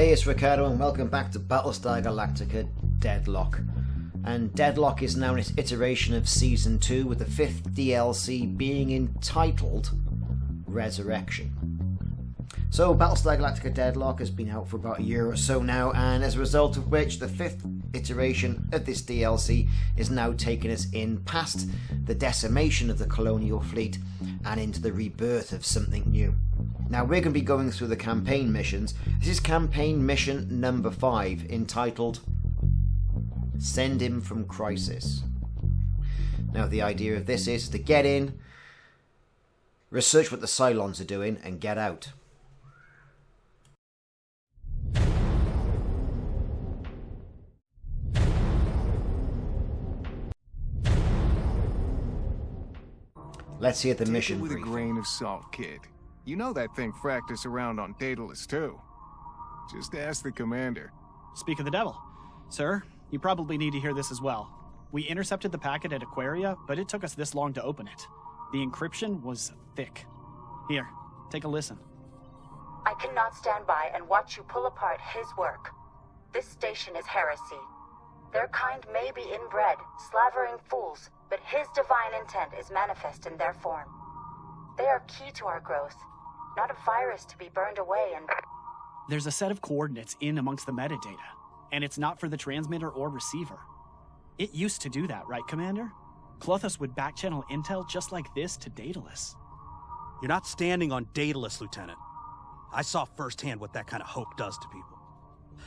Hey, it's Ricardo and welcome back to Battlestar Galactica Deadlock. And Deadlock is now in its iteration of Season 2, with the 5th DLC being entitled Resurrection. So Battlestar Galactica Deadlock has been out for about a year or so now, and as a result of which the 5th iteration of this DLC is now taking us in past the decimation of the colonial fleet and into the rebirth of something new. Now we're going to be going through the campaign missions. This is campaign mission number 5, entitled Send Him from Crisis. Now the idea of this is to get in, research what the Cylons are doing, and get out. Let's hear the mission brief. Take it with a grain of salt, kid. You know that thing fracked us around on Daedalus too. Just ask the commander. Speak of the devil. Sir, you probably need to hear this as well. We intercepted the packet at Aquaria, but it took us this long to open it. The encryption was thick. Here, take a listen. I cannot stand by and watch you pull apart his work. This station is heresy. Their kind may be inbred, slavering fools, but his divine intent is manifest in their form. They are key to our growth, not a virus to be burned away and... There's a set of coordinates in amongst the metadata, and it's not for the transmitter or receiver. It used to do that, right, Commander? Klothos would backchannel intel just like this to Daedalus. You're not standing on Daedalus, Lieutenant. I saw firsthand what that kind of hope does to people.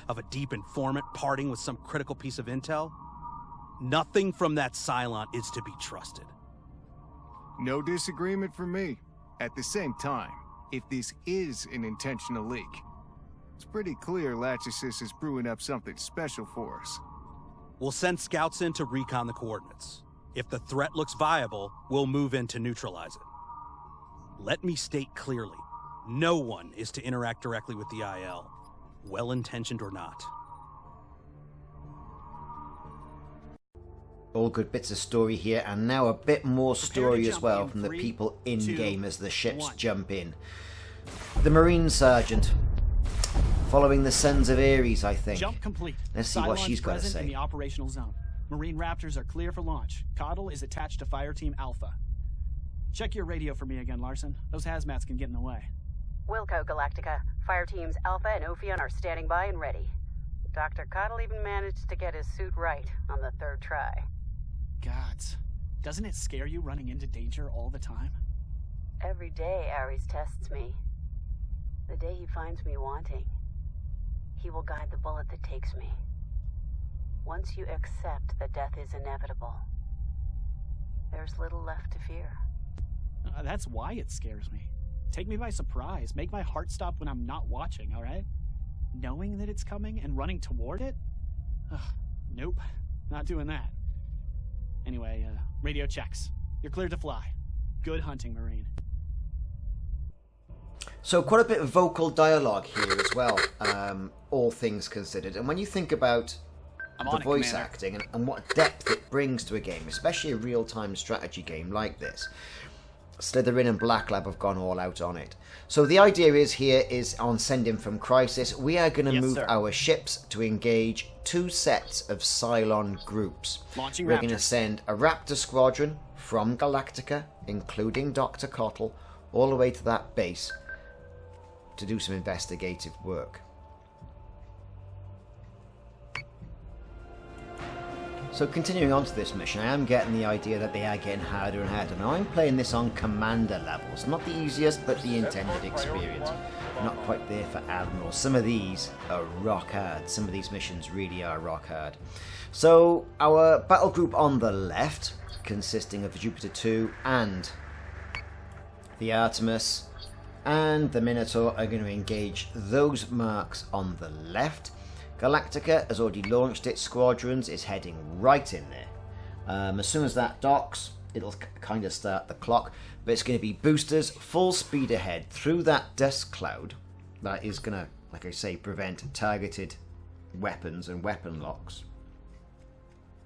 Of a deep informant parting with some critical piece of intel, nothing from that Cylon is to be trusted. No disagreement from me. At the same time, if this is an intentional leak, it's pretty clear Lachesis is brewing up something special for us. We'll send scouts in to recon the coordinates. If the threat looks viable, we'll move in to neutralize it. Let me state clearly, no one is to interact directly with the IL, well-intentioned or not. All good bits of story here, and now a bit more story as well from the people in-game as the ships jump in. The Marine Sergeant, following the Sons of Ares, I think. Jump complete. Let's see what she's got to say. In the operational zone. Marine Raptors are clear for launch. Cottle is attached to Fire Team Alpha. Check your radio for me again, Larson. Those hazmats can get in the way. Wilco, Galactica. Fire Teams Alpha and Ophion are standing by and ready. Dr. Cottle even managed to get his suit right on the 3rd try. Gods, doesn't it scare you running into danger all the time? Every day Ares tests me. The day he finds me wanting, he will guide the bullet that takes me. Once you accept that death is inevitable, there's little left to fear. That's why it scares me. Take me by surprise. Make my heart stop when I'm not watching, all right? Knowing that it's coming and running toward it? Ugh, nope, not doing that. Anyway, radio checks. You're cleared to fly. Good hunting, Marine. So quite a bit of vocal dialogue here as well, all things considered. And when you think about the voice acting and what depth it brings to a game, especially a real-time strategy game like this, Slytherin and Black Lab have gone all out on it. So the idea is on Send Him from Crisis, we are going to move our ships to engage 2 sets of Cylon groups. Launching We're Raptors. going to send a Raptor squadron from Galactica, including Dr. Cottle, all the way to that base to do some investigative work. So continuing on to this mission, I am getting the idea that they are getting harder and harder. Now I'm playing this on Commander levels. Not the easiest, but the intended experience. Not quite there for Admiral. Some of these are rock hard. Some of these missions really are rock hard. So our battle group on the left, consisting of the Jupiter 2 and the Artemis and the Minotaur, are going to engage those marks on the left. Galactica has already launched its squadrons, is heading right in there. As soon as that docks, it'll kind of start the clock, but it's going to be boosters full speed ahead through that dust cloud that is going to, like I say, prevent targeted weapons and weapon locks.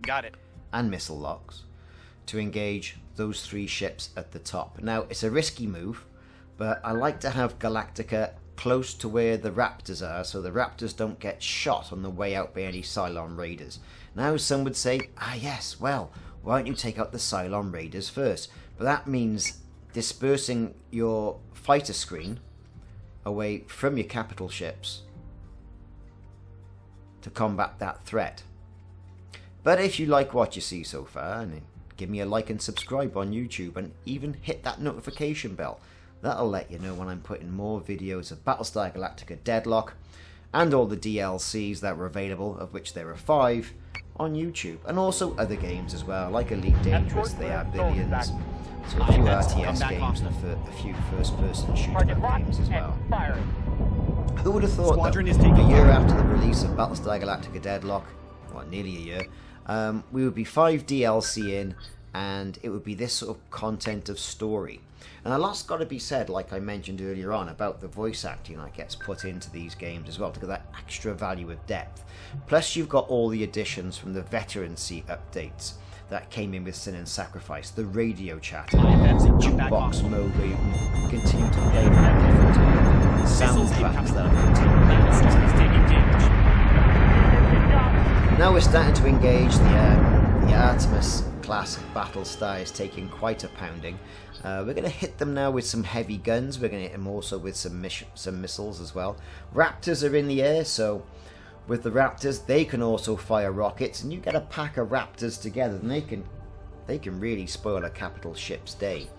Got it. And missile locks to engage those 3 ships at the top. Now, it's a risky move, but I like to have Galactica close to where the Raptors are, so the Raptors don't get shot on the way out by any Cylon raiders. Now some would say, yes, well, why don't you take out the Cylon raiders first? But that means dispersing your fighter screen away from your capital ships to combat that threat. But if you like what you see so far, and give me a like and subscribe on YouTube, and even hit that notification bell. That'll let you know when I'm putting more videos of Battlestar Galactica Deadlock and all the DLCs that were available, of which there are 5, on YouTube. And also other games as well, like Elite Dangerous, they have billions. So a few RTS games and a few first-person shooter games as well. Who would have thought that a year after the release of Battlestar Galactica Deadlock, well, nearly a year, we would be 5 DLC in, and it would be this sort of content of story. And a lot's got to be said, like I mentioned earlier on, about the voice acting that gets put into these games as well, to get that extra value of depth. Plus you've got all the additions from the veterancy updates that came in with Sin and Sacrifice, the radio chat, the jukebox mode where you can continue to play different soundtracks that are continuing. Now we're starting to engage. The Artemis class of Battlestar is taking quite a pounding. We're going to hit them now with some heavy guns. We're going to hit them also with some missiles as well. Raptors are in the air, so with the Raptors they can also fire rockets, and you get a pack of Raptors together and they can really spoil a capital ship's day.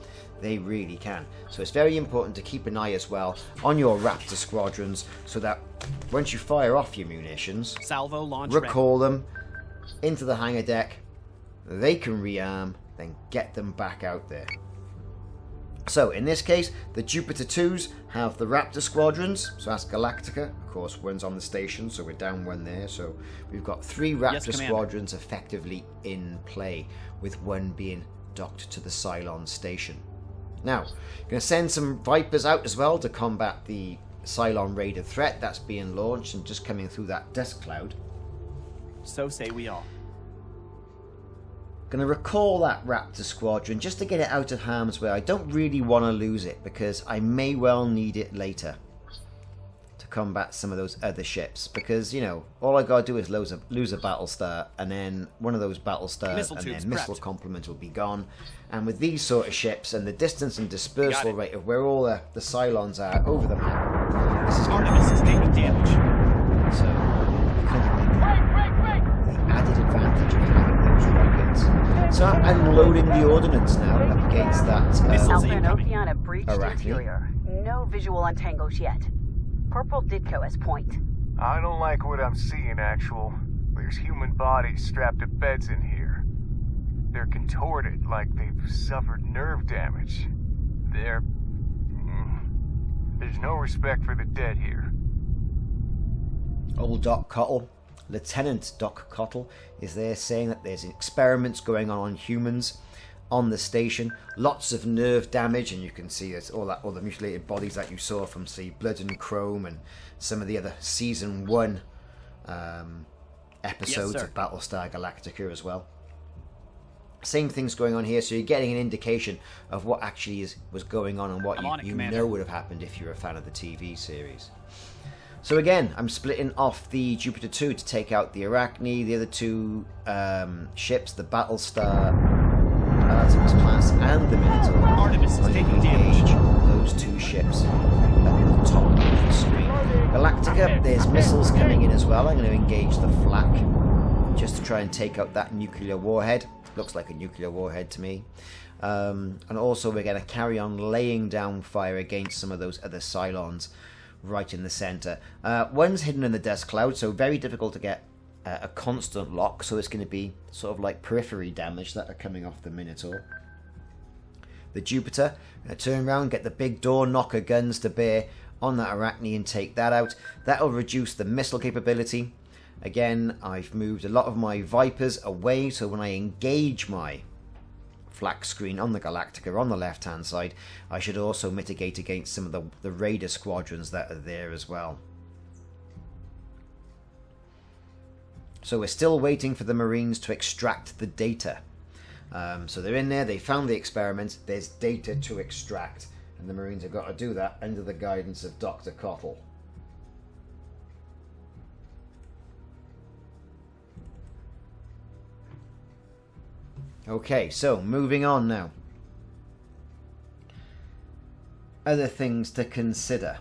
They really can. So it's very important to keep an eye as well on your Raptor squadrons, so that once you fire off your munitions, salvo launch recall them into the hangar deck, they can rearm, then get them back out there. So in this case, the Jupiter 2s have the Raptor squadrons, so that's Galactica, of course one's on the station, so we're down one there, so we've got 3 Raptor squadrons effectively in play, with one being docked to the Cylon station. Now, I'm going to send some Vipers out as well to combat the Cylon raider threat that's being launched and just coming through that dust cloud. So say we all. Going to recall that Raptor squadron just to get it out of harm's way. I don't really want to lose it because I may well need it later to combat some of those other ships, because, you know, all I gotta do is lose a Battlestar, and then one of those Battlestars and their missile complement will be gone. And with these sort of ships and the distance and dispersal rate of where all the Cylons are over the map, this is Artemis is taking damage. So the added advantage of having those rockets. So I'm unloading the ordnance now up against that Alpha and Oceana breached interior. No visual untangles yet. Corporal Ditko has point. I don't like what I'm seeing, Actual. There's human bodies strapped to beds in here. They're contorted like they've suffered nerve damage. There's no respect for the dead here. Old Doc Cottle, Lieutenant Doc Cottle, is there saying that there's experiments going on humans on the station. Lots of nerve damage, and you can see it's all the mutilated bodies that you saw from, say, Blood and Chrome and some of the other Season 1 episodes of Battlestar Galactica as well. Same things going on here, so you're getting an indication of what actually was going on and what you know would have happened if you're a fan of the TV series. So again, I'm splitting off the Jupiter 2 to take out the Arachne, the other 2 ships, the Battlestar Artemis class and the Minotaur. Artemis is taking damage. Those 2 ships at the top of the screen. Galactica, there's missiles coming in as well. I'm going to engage the flak just to try and take out that nuclear warhead. Looks like a nuclear warhead to me. And also we're going to carry on laying down fire against some of those other Cylons right in the center. One's hidden in the dust cloud, so very difficult to get a constant lock, so it's going to be sort of like periphery damage that are coming off the Minotaur. The Jupiter, going to turn around, get the big door knocker guns to bear on that Arachne and take that out. That'll reduce the missile capability. Again, I've moved a lot of my Vipers away, so when I engage my flak screen on the Galactica on the left hand side, I should also mitigate against some of the Raider squadrons that are there as well. So we're still waiting for the Marines to extract the data. So they're in there, they found the experiment, there's data to extract. And the Marines have got to do that under the guidance of Dr. Cottle. Okay, so moving on now. Other things to consider.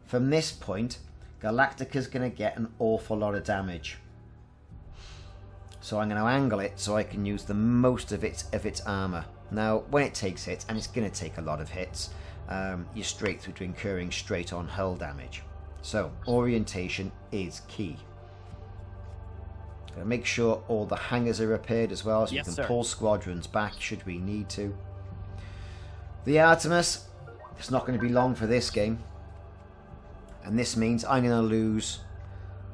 From this point, Galactica's going to get an awful lot of damage. So I'm going to angle it so I can use the most of its armour. Now, when it takes hits, and it's going to take a lot of hits, you're straight through to incurring straight on hull damage. So, orientation is key. Gotta make sure all the hangars are repaired as well, so Yes, we can sir. pull squadrons back should we need to. The Artemis, it's not going to be long for this game. And this means I'm going to lose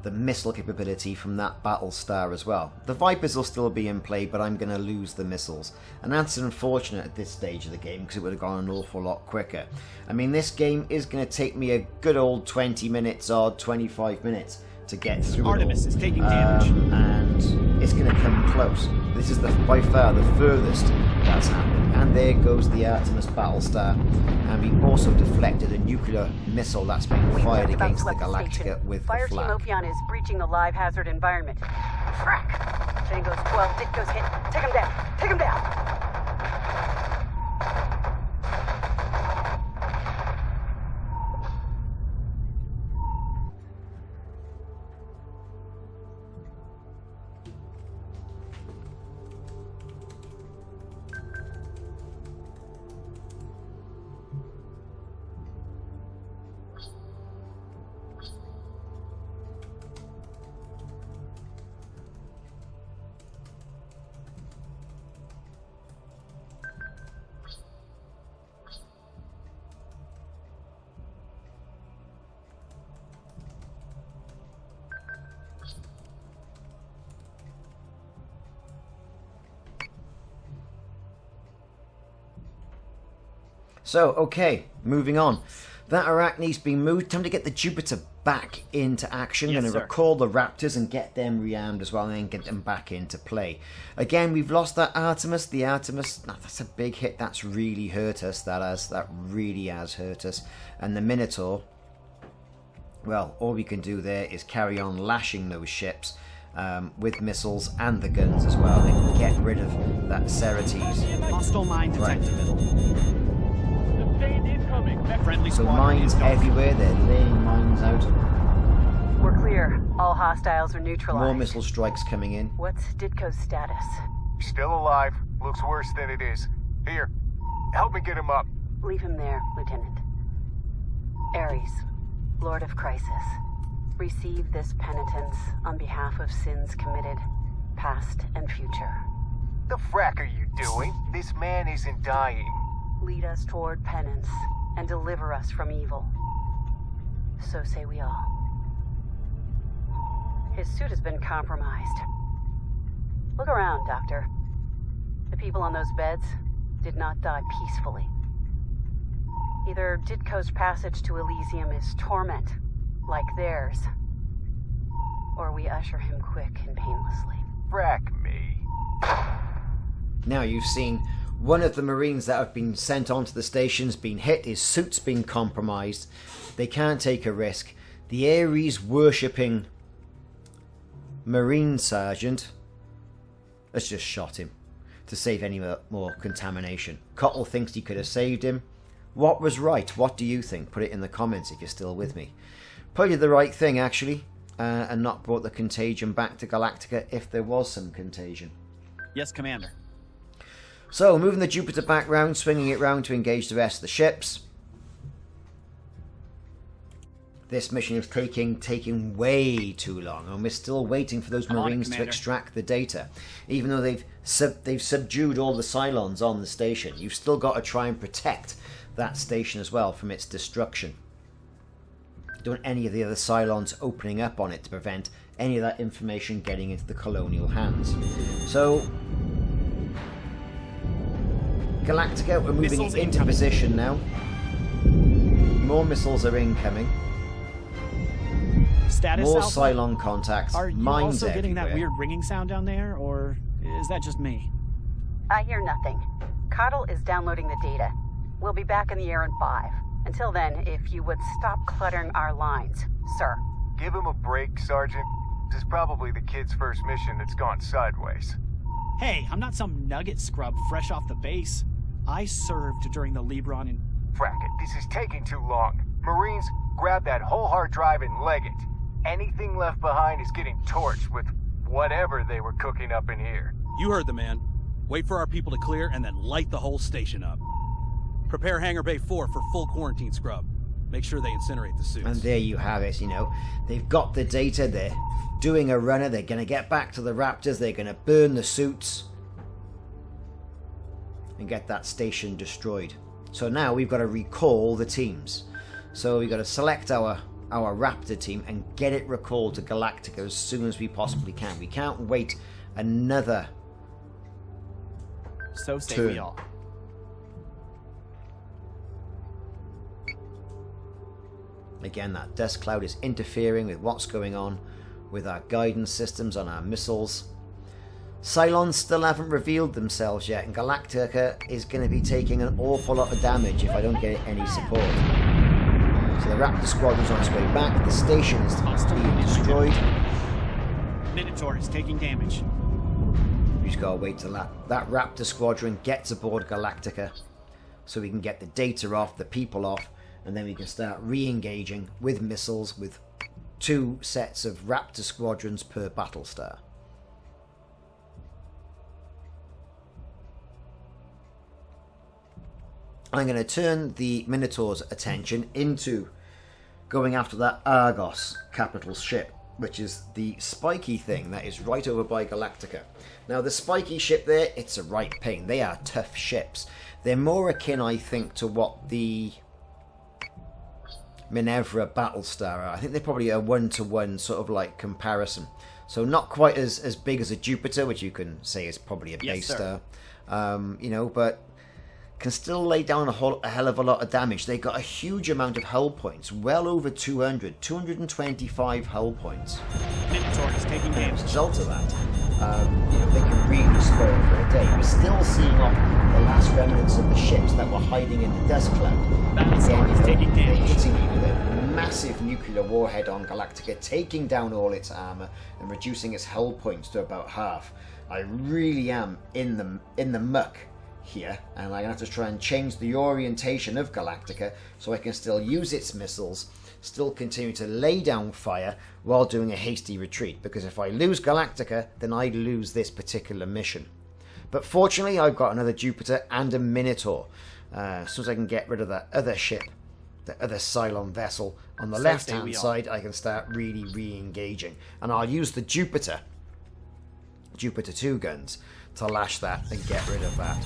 the missile capability from that Battlestar as well. The Vipers will still be in play, but I'm going to lose the missiles. And that's unfortunate at this stage of the game, because it would have gone an awful lot quicker. I mean, this game is going to take me a good old 20 minutes or 25 minutes to get through Artemis it all. is taking damage. And it's going to come close. This is by far the furthest that's happened. And there goes the Artemis Battlestar. And we also deflected a nuclear missile that's been fired against the Galactica with the Fire Team flag. Ophion is breaching the live hazard environment. Frack! Tango's 12, Ditko's hit. Take him down! Take him down! So, okay, moving on. That Arachne's been moved. Time to get the Jupiter back into action. Yes, Going to sir. recall the Raptors and get them rearmed as well, and then get them back into play. Again, we've lost that Artemis. The Artemis, that's a big hit. That's really hurt us. That really has hurt us. And the Minotaur, well, all we can do there is carry on lashing those ships with missiles and the guns as well, and get rid of that Ceretes. Hostile mine Right. detected. Friendly So squadron mines is gone. everywhere. They're laying mines out. We're clear. All hostiles are neutralized. More missile strikes coming in. What's Ditko's status? He's still alive. Looks worse than it is. Here, help me get him up. Leave him there, Lieutenant. Ares, Lord of Crisis. Receive this penitence on behalf of sins committed, past and future. The frack are you doing? This man isn't dying. Lead us toward penance and deliver us from evil. So say we all. His suit has been compromised. Look around, Doctor. The people on those beds did not die peacefully. Either Ditko's passage to Elysium is torment, like theirs, or we usher him quick and painlessly. Frack me. Now you've seen one of the Marines that have been sent onto the station's been hit, his suit's been compromised. They can't take a risk. The Ares worshipping Marine Sergeant has just shot him to save any more contamination. Cottle thinks he could have saved him. What was right? What do you think? Put it in the comments if you're still with me. Probably the right thing, actually, and not brought the contagion back to Galactica if there was some contagion. Yes, Commander. So, moving the Jupiter back round, swinging it round to engage the rest of the ships. This mission is taking way too long, and we're still waiting for those I'm on it, Marines to Commander. extract the data. Even though they've subdued all the Cylons on the station, you've still got to try and protect that station as well from its destruction. Don't want any of the other Cylons opening up on it to prevent any of that information getting into the colonial hands. So, Galactica, we're moving Missiles into incoming. position now. More missiles are incoming. Status More Alpha? Cylon contacts. Are you Mines also getting that everywhere. weird ringing sound down there, or is that just me? I hear nothing. Cottle is downloading the data. We'll be back in the air in 5. Until then, if you would stop cluttering our lines, sir. Give him a break, Sergeant. This is probably the kid's first mission that's gone sideways. Hey, I'm not some nugget scrub fresh off the base. I served during the Lebron and... Frack it, this is taking too long. Marines, grab that whole hard drive and leg it. Anything left behind is getting torched with whatever they were cooking up in here. You heard the man. Wait for our people to clear and then light the whole station up. Prepare Hangar Bay 4 for full quarantine scrub. Make sure they incinerate the suits. And there you have it, you know. They've got the data, they're doing a runner, they're going to get back to the Raptors, they're going to burn the suits and get that station destroyed. So now we've got to recall the teams. So we've got to select our Raptor team and get it recalled to Galactica as soon as we possibly can. We can't wait another So say turn. we all. Again, that dust cloud is interfering with what's going on with our guidance systems on our missiles. Cylons still haven't revealed themselves yet, and Galactica is going to be taking an awful lot of damage if I don't get any support. So the Raptor squadron's on its way back, the station is being destroyed. Minotaur is taking damage. We just gotta wait till that Raptor squadron gets aboard Galactica so we can get the data off, the people off, and then we can start re-engaging with missiles with 2 sets of Raptor squadrons per Battlestar. I'm going to turn the Minotaur's attention into going after that Argos capital ship, which is the spiky thing that is right over by Galactica. Now, the spiky ship there, it's a right pain. They are tough ships. They're more akin, I think, to what the Minerva Battlestar are. I think they're probably a 1-to-1 sort of like comparison. So not quite as big as a Jupiter, which you can say is probably a base star. You know, but can still lay down a hell of a lot of damage. They got a huge amount of hull points, well over 225 hull points. Minotaur is taking damage. As a result of that, you know, they can really spoil for a day. We're still seeing off the last remnants of the ships that were hiding in the dust cloud. Battlestar is taking they're damage. hitting me with a massive nuclear warhead on Galactica, taking down all its armor and reducing its hull points to about half. I really am in the muck here, and I'm going to have to try and change the orientation of Galactica so I can still use its missiles, still continue to lay down fire while doing a hasty retreat, because if I lose Galactica, then I lose this particular mission. But fortunately, I've got another Jupiter and a Minotaur. As soon as I can get rid of that other ship, the other Cylon vessel on the left-hand side, I can start really re-engaging. And I'll use the Jupiter 2 guns to lash that and get rid of that.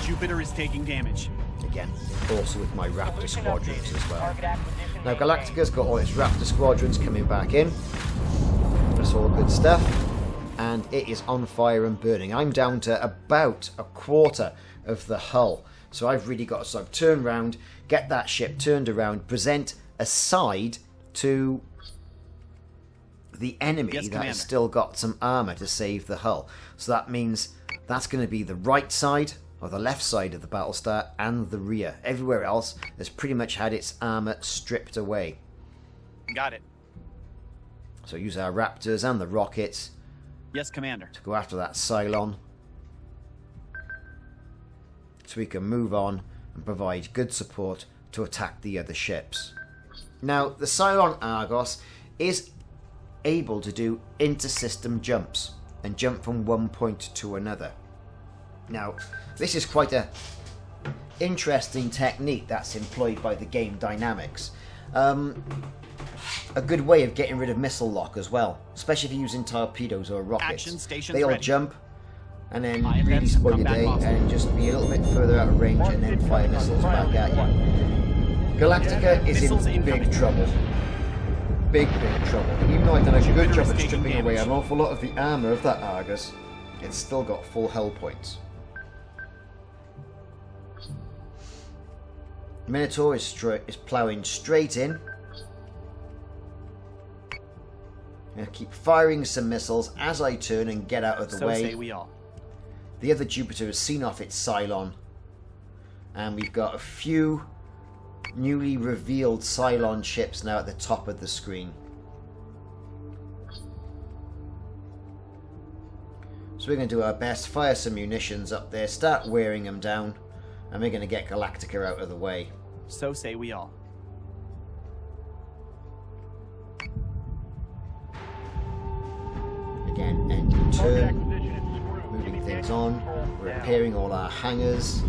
Jupiter is taking damage. Again, also with my Raptor squadrons as well. Now Galactica's got all its Raptor squadrons coming back in. That's all good stuff. And it is on fire and burning. I'm down to about a quarter of the hull. So I've really got to sort of turn around, get that ship turned around, present a side to the enemy that has still got some armor to save the hull. So that means that's going to be the right side or the left side of the Battlestar and the rear. Everywhere else has pretty much had its armor stripped away. Got it. So use our Raptors and the rockets. Yes, Commander. To go after that Cylon. So we can move on and provide good support to attack the other ships. Now, the Cylon Argos is able to do inter-system jumps and jump from one point to another. Now, this is quite a interesting technique that's employed by the game dynamics. A good way of getting rid of missile lock as well, especially if you're using torpedoes or rockets. Action stations they all ready. jump and then IFFs really spoil your combat day hostile. and just be a little bit further out of range and then fire missiles back at you. Galactica is Missiles in incoming. big trouble. Big trouble. Even though I've done a good Jupiter job is at taking stripping away damage. an awful lot of the armour of that Argus, it's still got full hull points. Minotaur is ploughing straight in. I'm going to keep firing some missiles as I turn and get out of the So way. say we all. The other Jupiter has seen off its Cylon And we've got a few newly revealed Cylon ships now at the top of the screen. So we're going to do our best, fire some munitions up there, start wearing them down, and we're going to get Galactica out of the way. So say we all. Again, engine turn, moving things on, we're repairing all our hangars.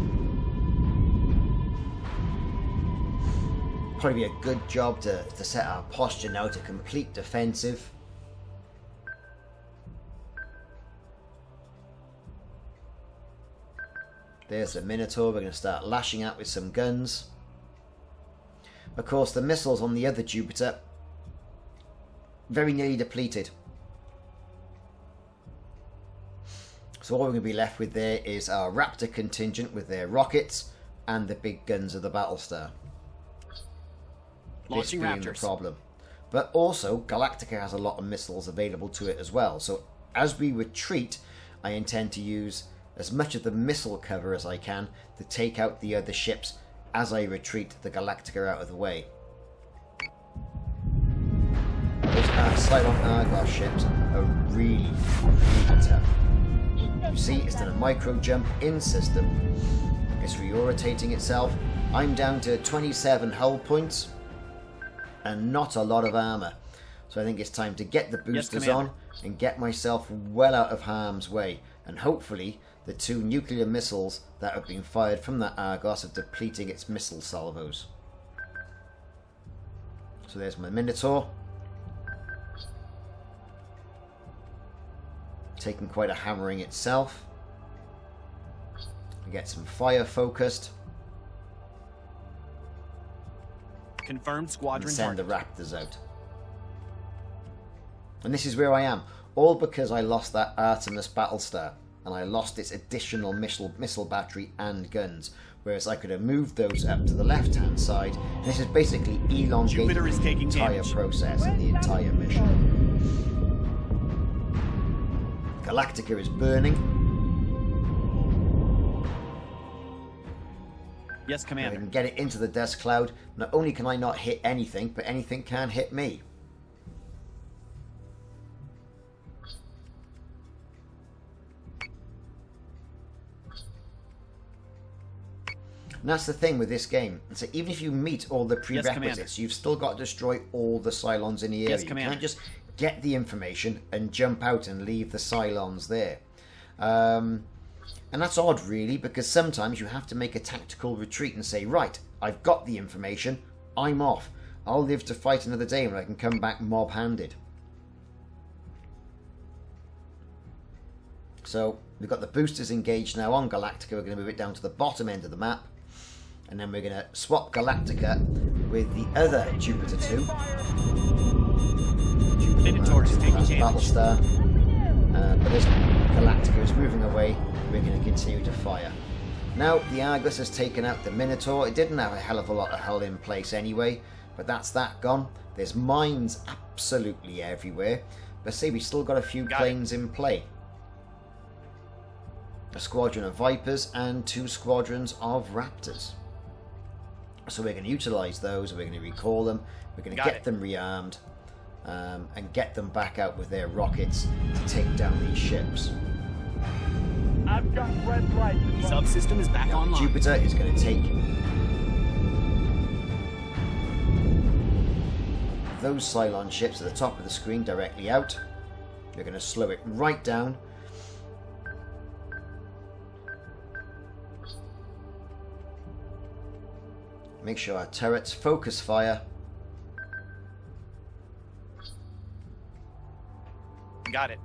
Probably be a good job to set our posture now to complete defensive. There's the Minotaur. We're going to start lashing out with some guns. Of course, the missiles on the other Jupiter very nearly depleted. So all we're going to be left with there is our Raptor contingent with their rockets and the big guns of the Battlestar. Launching this being Raptors. The problem. But also, Galactica has a lot of missiles available to it as well. So as we retreat, I intend to use as much of the missile cover as I can to take out the other ships as I retreat the Galactica out of the way. Those Cylon Argos ships are really, really tough. You see, it's done a micro jump in system. It's reorientating itself. I'm down to 27 hull points and not a lot of armor. So I think it's time to get the boosters on and get myself well out of harm's way. And hopefully the 2 nuclear missiles that have been fired from that Argos are depleting its missile salvos. So there's my Minotaur. Taking quite a hammering itself. We get some fire focused. Confirmed squadron And send the target. Raptors out. And this is where I am. All because I lost that Artemis Battlestar. And I lost its additional missile battery and guns. Whereas I could have moved those up to the left-hand side. And this is basically elongating Jupiter is the taking entire damage. process and the entire mission. Galactica is burning. Yes, I Commander. can get it into the dust cloud. Not only can I not hit anything, but anything can hit me. And that's the thing with this game. And so even if you meet all the prerequisites, you've still got to destroy all the Cylons in the area. Yes, you Commander. can't just get the information and jump out and leave the Cylons there. And that's odd, really, because sometimes you have to make a tactical retreat and say, right, I've got the information, I'm off. I'll live to fight another day when I can come back mob-handed. So, we've got the boosters engaged now on Galactica. We're going to move it down to the bottom end of the map. And then we're going to swap Galactica with the other Jupiter 2. Minotaur is taking damage. Battlestar. But as Galactica is moving away, we're going to continue to fire. Now, the Argus has taken out the Minotaur. It didn't have a hell of a lot of hull in place anyway, but that's that gone. There's mines absolutely everywhere. But see, we've still got a few planes in play. A squadron of Vipers and 2 squadrons of Raptors. So we're going to utilise those, we're going to recall them, we're going to get them rearmed, and get them back out with their rockets to take down these ships. I've got red lights. Subsystem is back Now, online. Jupiter is going to take those Cylon ships at the top of the screen directly out. You're going to slow it right down. Make sure our turrets focus fire. Got it.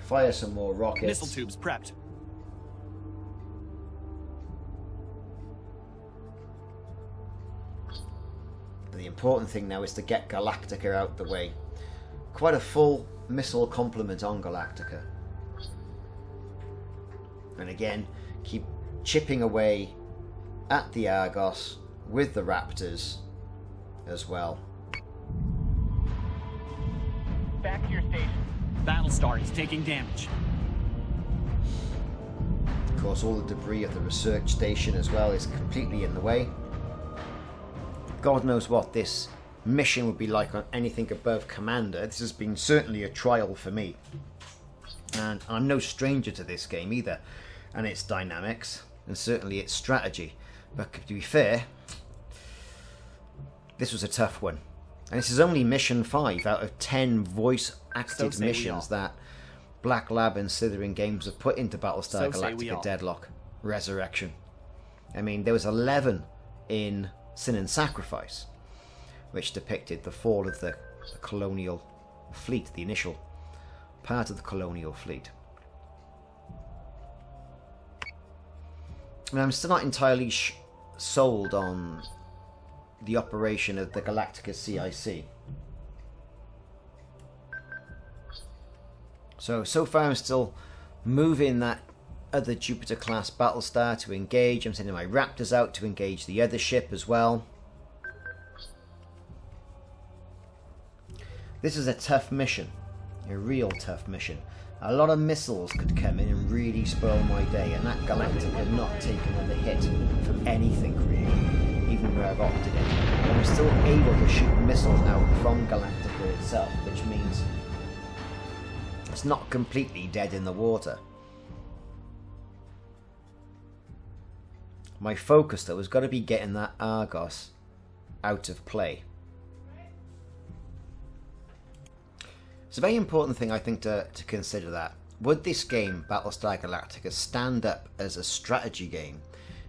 Fire some more rockets. Missile tubes prepped. But the important thing now is to get Galactica out the way. Quite a full missile complement on Galactica. And again, keep chipping away at the Argos with the Raptors as well. Back to your station. Battlestar is taking damage. course, all the debris of the research station as well is completely in the way. God knows what this mission would be like on anything above Commander. This has been certainly a trial for me. And I'm no stranger to this game either, and its dynamics, and certainly its strategy. But to be fair, this was a tough one. And this is only mission 5 out of 10 voice-acted missions that Black Lab and Slytherin Games have put into Battlestar Galactica Deadlock Resurrection. I mean, there was 11 in Sin and Sacrifice, which depicted the fall of the colonial fleet, the initial part of the colonial fleet. And I'm still not entirely sold on the operation of the Galactica CIC. So far I'm still moving that other Jupiter-class Battlestar to engage. I'm sending my Raptors out to engage the other ship as well. This is a tough mission. A real tough mission. A lot of missiles could come in and really spoil my day, and that Galactica not take another hit from anything really, even where I've opted in. But I'm still able to shoot missiles out from Galactica itself, which means it's not completely dead in the water. My focus though has got to be getting that Argos out of play. It's a very important thing, I think, to consider that. Would this game, Battlestar Galactica, stand up as a strategy game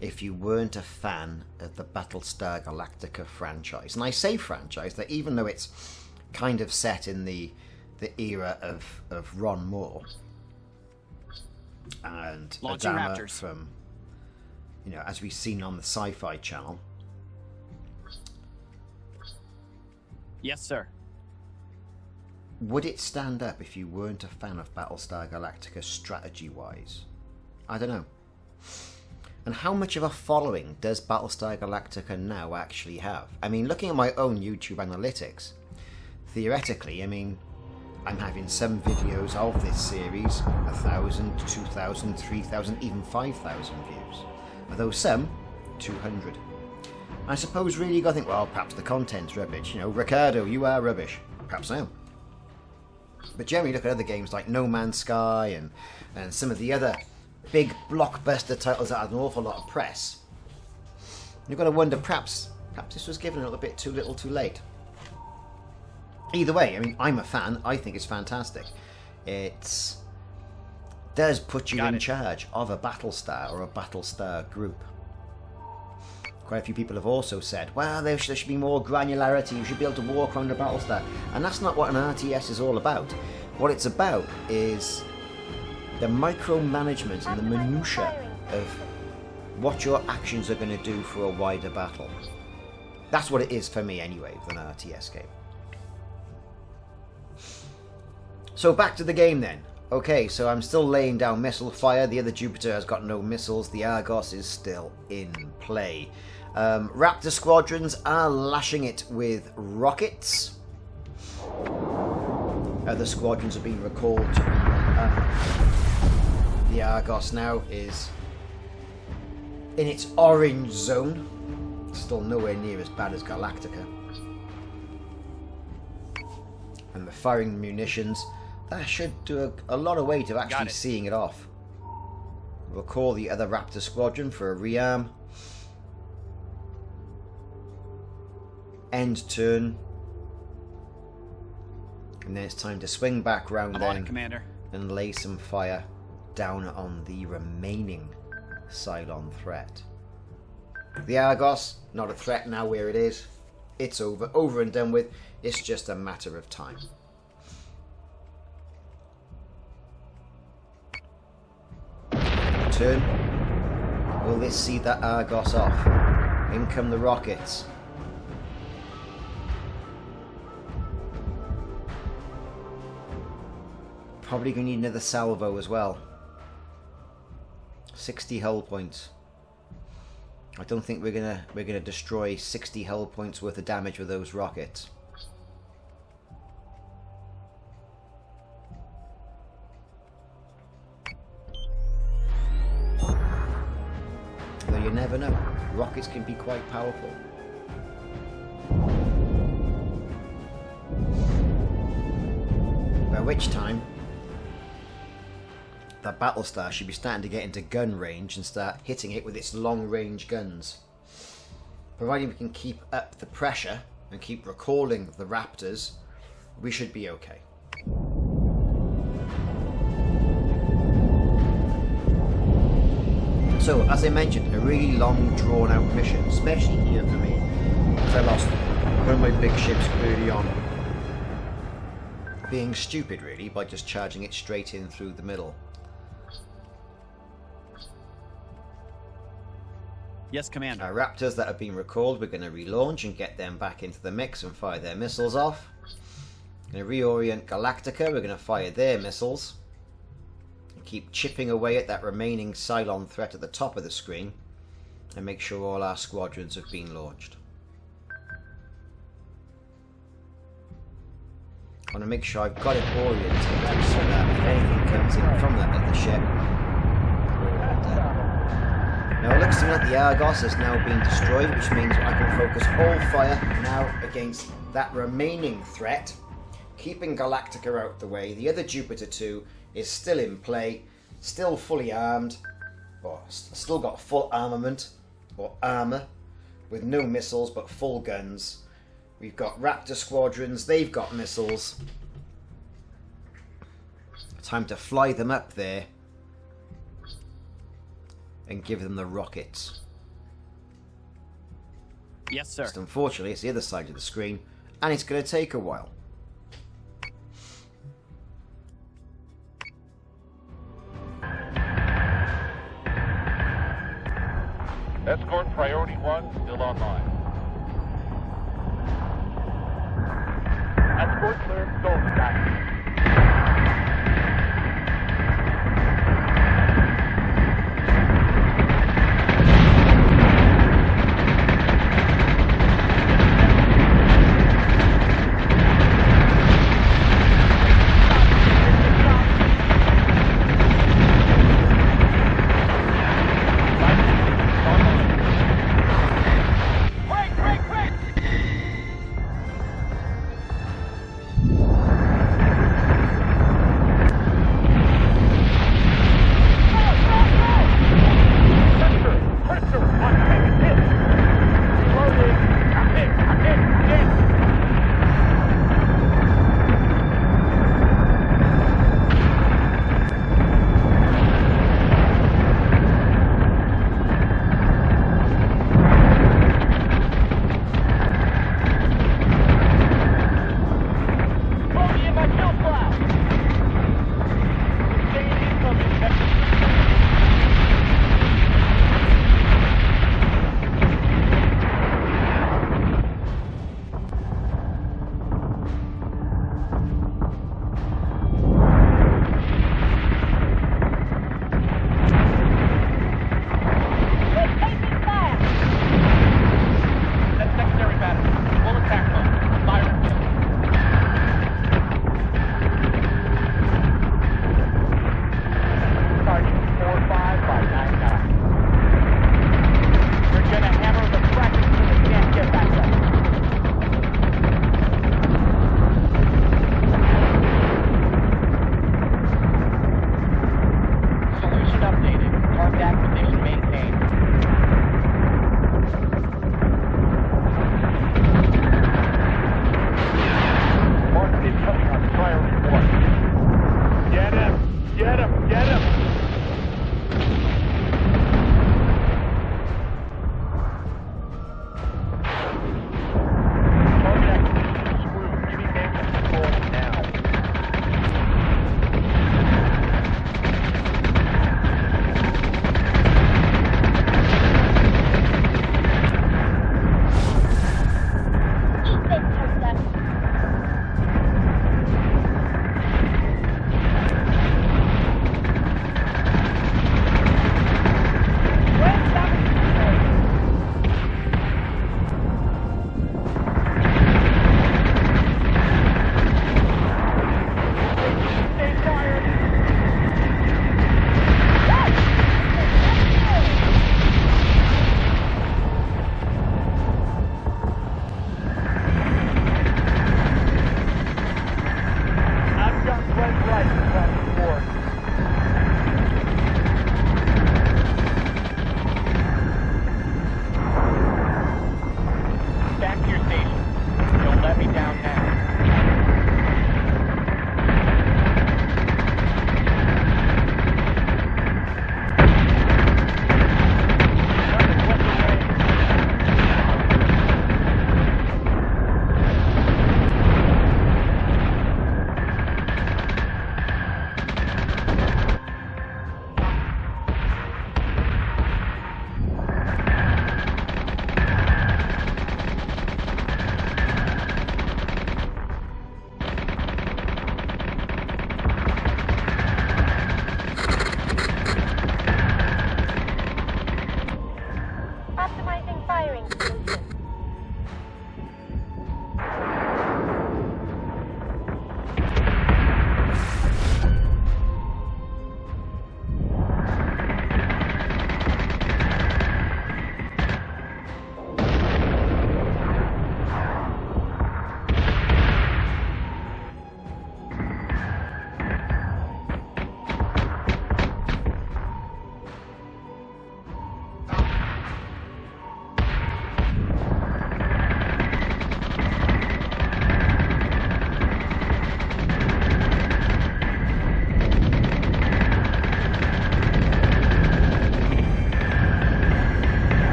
if you weren't a fan of the Battlestar Galactica franchise? And I say franchise, that even though it's kind of set in the era of Ron Moore and Adama from, you know, as we've seen on the Sci-Fi Channel. Yes, sir. Would it stand up if you weren't a fan of Battlestar Galactica strategy-wise? I don't know. And how much of a following does Battlestar Galactica now actually have? I mean, looking at my own YouTube analytics, theoretically, I mean, I'm having some videos of this series 1,000, 2,000, 3,000, even 5,000 views. Although some, 200. I suppose really you got to think, well, perhaps the content's rubbish. You know, Ricardo, you are rubbish. Perhaps I am. But generally look at other games like No Man's Sky and some of the other big blockbuster titles that had an awful lot of press. You've got to wonder, perhaps this was given a little bit too little too late. Either way, I mean, I'm a fan. I think it's fantastic. It does put you in charge of a Battlestar or a Battlestar group. Quite a few people have also said, well, there should be more granularity, you should be able to walk around a Battlestar. And that's not what an RTS is all about. What it's about is the micromanagement and the minutiae of what your actions are going to do for a wider battle. That's what it is for me anyway, with an RTS game. So back to the game then. Okay, so I'm still laying down missile fire. The other Jupiter has got no missiles. The Argos is still in play. Raptor squadrons are lashing it with rockets. Other squadrons are being recalled to the Argos now is in its orange zone. Still nowhere near as bad as Galactica. And the firing munitions, that should do a lot of weight of actually seeing it off. We'll call the other Raptor squadron for a rearm. End turn. And then it's time to swing back round then, Commander, and lay some fire down on the remaining Cylon threat. The Argos, not a threat now where it is. It's over and done with. It's just a matter of time. Turn. Will this see that Argos off? In come the rockets. Probably going to need another salvo as well. 60 hull points. I don't think we're gonna destroy 60 hull points worth of damage with those rockets. you never know. Rockets can be quite powerful. By which time, that Battlestar should be starting to get into gun range and start hitting it with its long-range guns. Providing we can keep up the pressure and keep recalling the Raptors, we should be okay. So, as I mentioned, a really long, drawn-out mission, especially here for me, because I lost one of my big ships early on. Being stupid, really, by just charging it straight in through the middle. Yes, Commander. Our Raptors that have been recalled, we're going to relaunch and get them back into the mix and fire their missiles off. We're going to reorient Galactica, we're going to fire their missiles. And keep chipping away at that remaining Cylon threat at the top of the screen. And make sure all our squadrons have been launched. I want to make sure I've got it oriented so that if anything comes in from that other ship, we're all dead. Now it looks to me like the Argos has now been destroyed, which means I can focus all fire now against that remaining threat, keeping Galactica out the way. The other Jupiter 2 is still in play, still fully armed, or still got full armament, or armour, with no missiles but full guns. We've got Raptor squadrons, they've got missiles. Time to fly them up there and give them the rockets. Yes, sir. Just unfortunately, it's the other side of the screen, and it's going to take a while. Escort Priority 1 still online. Escort cleared, go, Scott.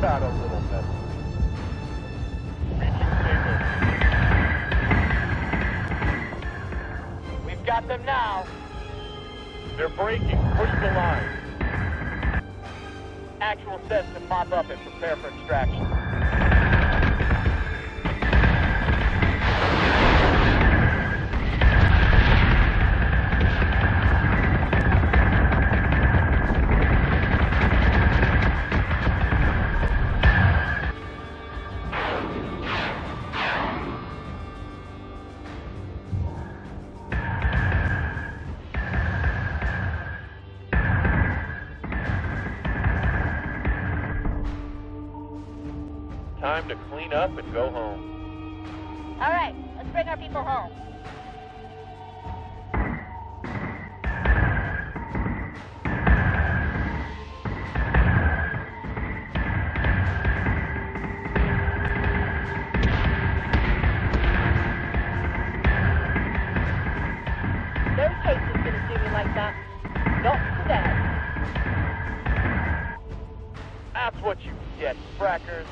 Got a little messy. Reaching Sable. We've got them now. They're breaking. Push the line. Actual says to mop up and prepare for extraction. Time to clean up and go home. All right, let's bring our people home. No case is gonna do me like that. Not today. That's what you get, frackers.